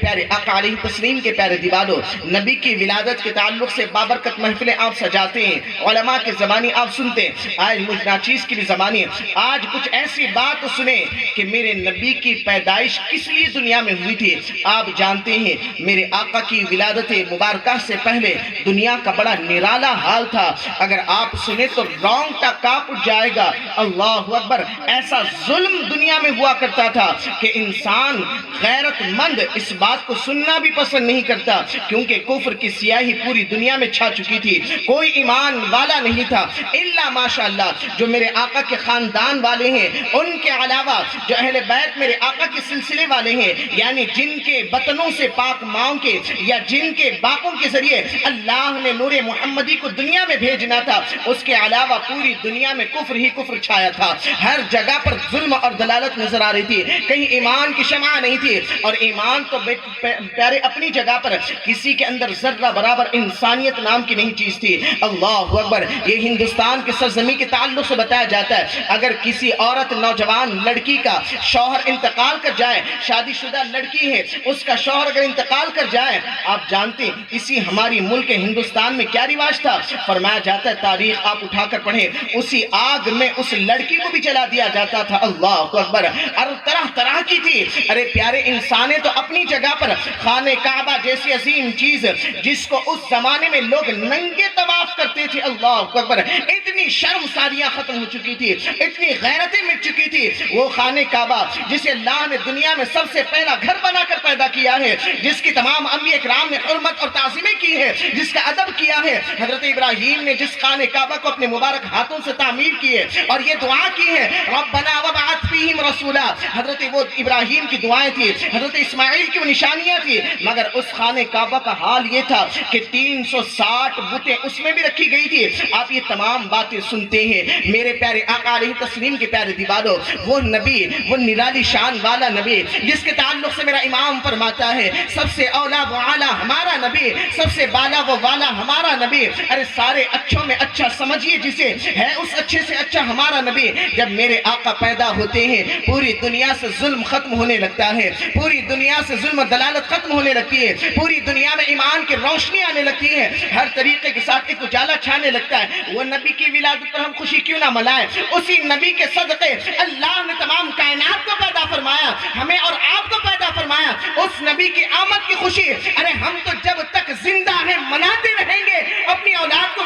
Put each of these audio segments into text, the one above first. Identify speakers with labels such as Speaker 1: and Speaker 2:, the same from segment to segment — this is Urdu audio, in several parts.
Speaker 1: پیارے آقا علیہ تسلیم کے پیارے دیوانوں، نبی کی ولادت کے تعلق سے بابرکت محفلیں آپ سجاتے ہیں، علماء کے زبانی آپ سنتے ہیں، آج مجھ ناچیز کی بھی زبانی ہے۔ آج کچھ ایسی بات سنیں کہ میرے نبی کی پیدائش کس لیے دنیا میں ہوئی تھی۔ آپ جانتے ہیں میرے آقا کی ولادت مبارکہ سے پہلے دنیا کا بڑا نرالا حال تھا۔ اگر آپ سنیں تو رونگٹا کانپ جائے گا۔ اللہ اکبر، ایسا ظلم دنیا میں ہوا کرتا تھا کہ انسان غیرت مند اس بات کو سننا بھی پسند نہیں کرتا، کیونکہ کفر کی سیاہی پوری دنیا میں چھا چکی تھی۔ کوئی ایمان والا نہیں تھا الا ماشاءاللہ جو میرے آقا کے خاندان والے ہیں، ان کے علاوہ جو اہل بیت میرے آقا کے سلسلے والے ہیں، یعنی جن کے بطنوں سے پاک ماؤں کے یا جن کے باپوں کے ذریعے اللہ نے نور محمدی کو دنیا میں بھیجنا تھا، اس کے علاوہ پوری دنیا میں کفر ہی کفر چھایا تھا۔ ہر جگہ پر ظلم اور دلالت نظر آ رہی تھی، کہیں ایمان کی شمع نہیں تھی۔ اور ایمان تو پیارے اپنی جگہ پر کسی کے اندر ذرہ برابر انسانیت نام کی نہیں چیز تھی۔ اللہ اکبر، یہ ہندوستان کے سرزمین کے تعلق سے بتایا جاتا ہے، اگر کسی عورت نوجوان لڑکی کا شوہر انتقال کر جائے، شادی شدہ لڑکی ہے، اس کا شوہر اگر انتقال کر جائے، آپ جانتے ہیں اسی ہماری ملک ہندوستان میں کیا رواج تھا؟ فرمایا جاتا ہے، تاریخ آپ اٹھا کر پڑھیں، اسی آگ میں اس لڑکی کو بھی جلا دیا جاتا تھا۔ اللہ اکبر، اور طرح طرح کی تھی۔ ارے پیارے انسانے تو اپنی جگہ پر خانہ کعبہ جیسی عظیم چیز جس کو اس زمانے میں لوگ ننگے طواف کرتے تھے، اللہ اکبر، اتنی شرم ساریاں ختم ہو چکی تھی، اتنی غیرتیں مٹ چکی تھی۔ وہ خانہ کعبہ جسے اللہ نے دنیا میں سب سے پہلا گھر بنا کر پیدا کیا ہے، جس کی تمام انبیاء کرام نے حرمت اور تعظیمیں کی ہے، جس کا ادب کیا ہے، حضرت ابراہیم نے جس خانہ کعبہ کو اپنے مبارک ہاتھوں سے تعمیر کی ہے اور یہ دعا کی ہے، ربنا وبعث فیہم رسولا، حضرت وہ ابراہیم کی دعائیں تھی، حضرت اسماعیل کی وہ نشانیاں تھی، مگر اس خانہ کعبہ کا حال یہ تھا کہ 360 بتیں اس میں بھی رکھی گئی تھی۔ آپ یہ تمام باتیں سنتے ہیں میرے پیارے آقا علیہ تسلیم کے پیارے دیوانوں، وہ نبی، وہ نرالی شان والا نبی جس کے تعلق سے میرا امام فرماتا ہے سب سے اولا و اعلیٰ ہمارا نبی، سب سے بالا و والا ہمارا نبی۔ ارے سارے اچھوں میں اچھا سمجھیے جسے ہے، اس اچھے سے اچھا ہمارا نبی۔ جب میرے آقا پیدا ہوتے ہیں پوری دنیا سے ظلم ختم ہونے لگتا ہے، پوری دنیا سے ظلم و دلالت ختم ہونے لگتی ہے، پوری دنیا میں ایمان کی روشنی آنے لگتی ہے، ہر طریقے کے ساتھ ایک اجالا چھانے لگتا ہے۔ وہ نبی کی ولادت پر ہم خوشی کیوں نہ منائیں؟ اسی نبی کے صدقے اللہ نے تمام کائنات کو پیدا فرمایا، ہمیں اور آپ کو پیدا فرمایا۔ اس نبی کی آمد کی خوشی ارے ہم تو جب تک زندہ ہیں مناتے رہیں گے، اپنی اولاد کو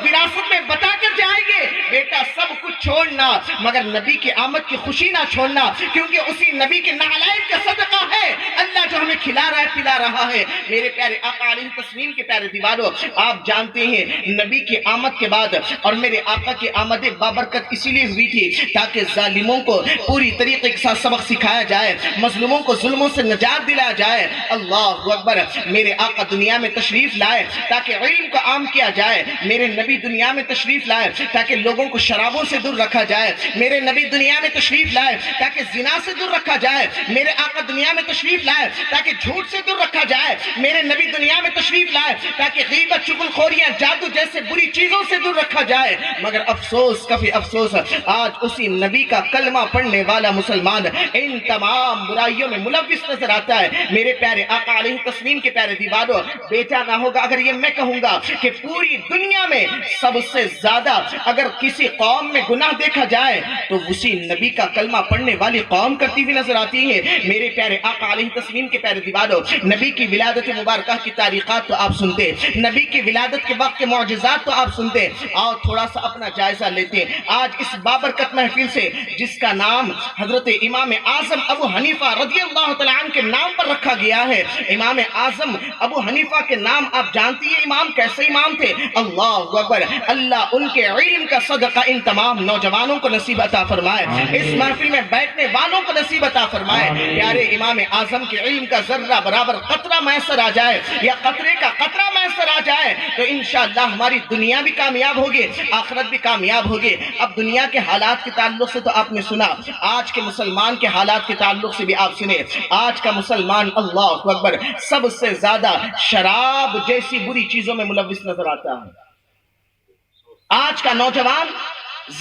Speaker 1: وراثت میں بتا کر جائیں گے، بیٹا سب کچھ چھوڑنا مگر نبی کی آمد کی خوشی نہ چھوڑنا، کیونکہ اسی نبی کے نعلین کا صدقہ ہے اللہ جو ہمیں کھلا رہا ہے، پلا رہا ہے۔ میرے پیارے آقا علیہ تسلیم کے پیارے دیوانوں، آپ جانتے ہیں نبی کی آمد کے بعد اور میرے آقا کی آمد بابرکت اسی لیے ہوئی تھی تاکہ ظالموں کو پوری طریقے کے ساتھ سبق سکھایا جائے، مظلوموں کو ظلموں سے نجات دلایا جائے۔ اللہ اکبر، میرے آقا دنیا میں تشریف لائے تاکہ علم کو عام کیا جائے، میرے نبی دنیا میں تشریف لائے تاکہ لوگوں کو شرابوں سے دور رکھا جائے، میرے نبی دنیا میں تشریف لائے تاکہ زنا سے دور رکھا جائے، میرے آقا دنیا میں تشریف لائے تاکہ جھوٹ سے دور رکھا جائے، میرے نبی دنیا میں تشریف لائے تاکہ غیبت، چغل خوریاں، جادو جیسے بری چیزوں سے دور رکھا جائے۔ مگر افسوس، کافی افسوس، آج اسی نبی کا کلمہ پڑھنے والا مسلمان ان تمام برائیوں میں ملوث نظر آتا ہے۔ میرے پیارے آقا علیہ تسلیم کے پیارے دیوانوں، بیٹا نہ ہوگا اگر یہ میں کہوں گا کہ پوری دنیا میں سب سے زیادہ اگر کسی قوم میں گناہ دیکھا جائے تو اسی نبی کا کلمہ پڑھنے والی قوم کرتی ہوئی نظر آتی ہے۔ میرے پیارے آقا علیہ تسلیم کے پیارے دیوانوں، نبی کی ولادت مبارکہ کی تاریخات تو آپ سنتے، نبی کی ولادت کے وقت کے معجزات تو آپ سنتے، اور تھوڑا سا اپنا جائزہ لیتے آج اس بابرکت محفل سے جس کا نام حضرت امام اعظم ابو حنیفہ رضی اللہ تعالیٰ عنہ کے نام پر رکھا گیا ہے۔ امام اعظم ابو حنیفہ کے نام آپ جانتی ہیں امام کیسے امام تھے؟ اللہ اکبر، اللہ ان کے علم کا صدقہ ان تمام نوجوانوں کو نصیب عطا فرمائے، اس محفل میں بیٹھنے والوں کو نصیب عطا فرمائے۔ پیارے امام اعظم کے علم کا ذرہ برابر قطرہ میسر آ جائے یا قطرے کا قطرہ میسر آ جائے تو انشاءاللہ ہماری دنیا بھی کامیاب ہوگی، آخرت بھی کامیاب ہوگی۔ اب دنیا کے حالات کے تعلق سے تو آپ نے سنا، آج کے مسلمان کے حالات کے تعلق سے بھی آپ سنے۔ آج کا مسلمان اللہ اکبر سب سے زیادہ شراب جیسی بری چیزوں میں ملوث نظر آتا ہے۔ آج کا نوجوان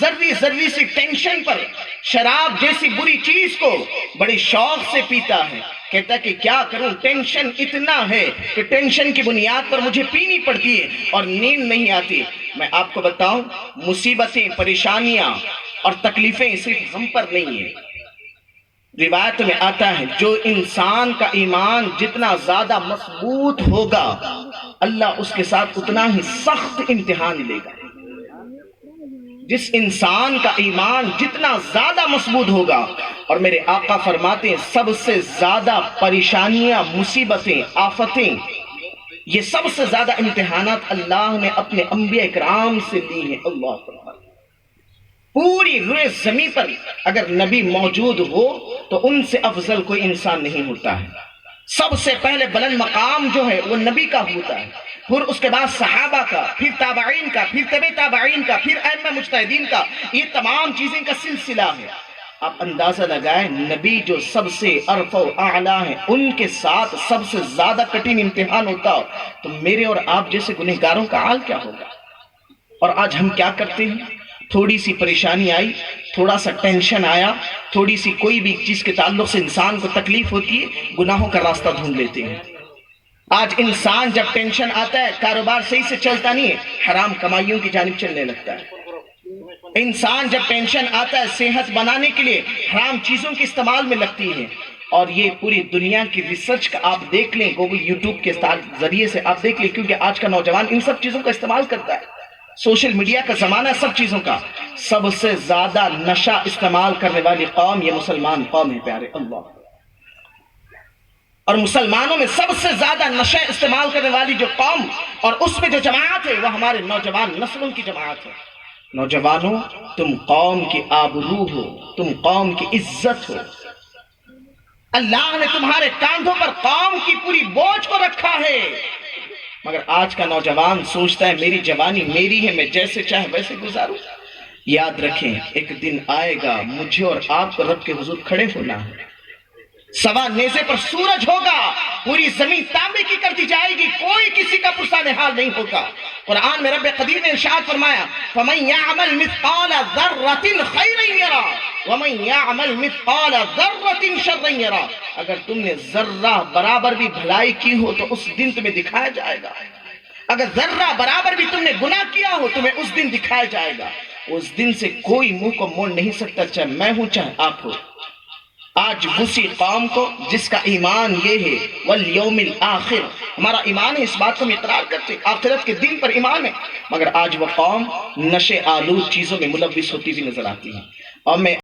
Speaker 1: ذری سی ٹینشن پر شراب جیسی بری چیز کو بڑی شوق سے پیتا ہے۔ کہتا ہے کہ کیا کروں، ٹینشن اتنا ہے کہ ٹینشن کی بنیاد پر مجھے پینی پڑتی ہے اور نیند نہیں آتی۔ میں آپ کو بتاؤں، مصیبتیں، پریشانیاں اور تکلیفیں صرف ہم پر نہیں ہیں۔ روایت میں آتا ہے جو انسان کا ایمان جتنا زیادہ مضبوط ہوگا، اللہ اس کے ساتھ اتنا ہی سخت امتحان لے گا۔ جس انسان کا ایمان جتنا زیادہ مضبوط ہوگا، اور میرے آقا فرماتے ہیں سب سے زیادہ پریشانیاں، مصیبتیں، آفتیں، یہ سب سے زیادہ امتحانات اللہ نے اپنے انبیاء اکرام سے لی ہیں۔ اللہ فرماتے پوری روئے زمین پر اگر نبی موجود ہو تو ان سے افضل کوئی انسان نہیں ہوتا ہے۔ سب سے پہلے بلند مقام جو ہے وہ نبی کا ہوتا ہے، پھر اس کے بعد صحابہ کا، پھر تابعین کا، پھر تبع تابعین کا، پھر ائمہ مجتہدین کا۔ یہ تمام چیزیں کا سلسلہ ہے۔ آپ اندازہ لگائیں نبی جو سب سے ارفع و اعلیٰ ہیں، ان کے ساتھ سب سے زیادہ کٹھن امتحان ہوتا ہو تو میرے اور آپ جیسے گنہگاروں کا حال کیا ہوگا؟ اور آج ہم کیا کرتے ہیں؟ تھوڑی سی پریشانی آئی، تھوڑا سا ٹینشن آیا، تھوڑی سی کوئی بھی چیز کے تعلق سے انسان کو تکلیف ہوتی ہے، گناہوں کا راستہ ڈھونڈ لیتے ہیں۔ آج انسان جب ٹینشن آتا ہے، کاروبار صحیح سے چلتا نہیں ہے، حرام کمائیوں کی جانب چلنے لگتا ہے۔ انسان جب ٹینشن آتا ہے، صحت بنانے کے لیے حرام چیزوں کے استعمال میں لگتی ہے۔ اور یہ پوری دنیا کی ریسرچ کا آپ دیکھ لیں، گوگل یوٹیوب کے ذریعے سے آپ دیکھ لیں، کیونکہ آج کا نوجوان ان سب چیزوں کا استعمال کرتا ہے۔ سوشل میڈیا کا زمانہ، سب چیزوں کا۔ سب سے زیادہ نشہ استعمال کرنے والی قوم یہ مسلمان قوم ہے پیارے اللہ۔ اور مسلمانوں میں سب سے زیادہ نشہ استعمال کرنے والی جو قوم اور اس میں جو جماعت ہے وہ ہمارے نوجوان نسلوں کی جماعت ہے۔ نوجوانوں، تم قوم کی آبرو ہو، تم قوم کی عزت ہو۔ اللہ نے تمہارے کاندھوں پر قوم کی پوری بوجھ کو رکھا ہے، مگر آج کا نوجوان سوچتا ہے میری جوانی میری ہے، میں جیسے چاہے ویسے گزاروں۔ یاد رکھیں ایک دن آئے گا مجھے اور آپ کو رب کے حضور کھڑے ہونا ہے۔ سوا نیزے پر سورج ہوگا، پوری زمین تانبے کی کر دی جائے گی، کوئی کسی کا پرسان حال نہیں ہوگا۔ قرآن میں رب قدیر نے ارشاد فرمایا فَمَن يَعْمَلْ مِثْقَالَ ذَرَّةٍ خَيْرًا يَرَهُ وَمَن يَعْمَلْ مِثْقَالَ ذَرَّةٍ شَرًّا يَرَهُ۔ اگر تم نے ذرہ برابر بھی بھلائی کی ہو تو اس دن تمہیں دکھایا جائے گا، اگر ذرہ برابر بھی تم نے گناہ کیا ہو تمہیں اس دن دکھایا جائے گا۔ اس دن سے کوئی منہ کو موڑ نہیں سکتا، چاہے میں ہوں چاہے آپ ہو۔ آج اسی قوم کو جس کا ایمان یہ ہے والیوم الآخر، ہمارا ایمان ہے، اس بات کو ہم اقرار کرتے ہیں، آخرت کے دن پر ایمان ہے، مگر آج وہ قوم نشے آلود چیزوں میں ملوث ہوتی بھی نظر آتی ہے۔ اور میں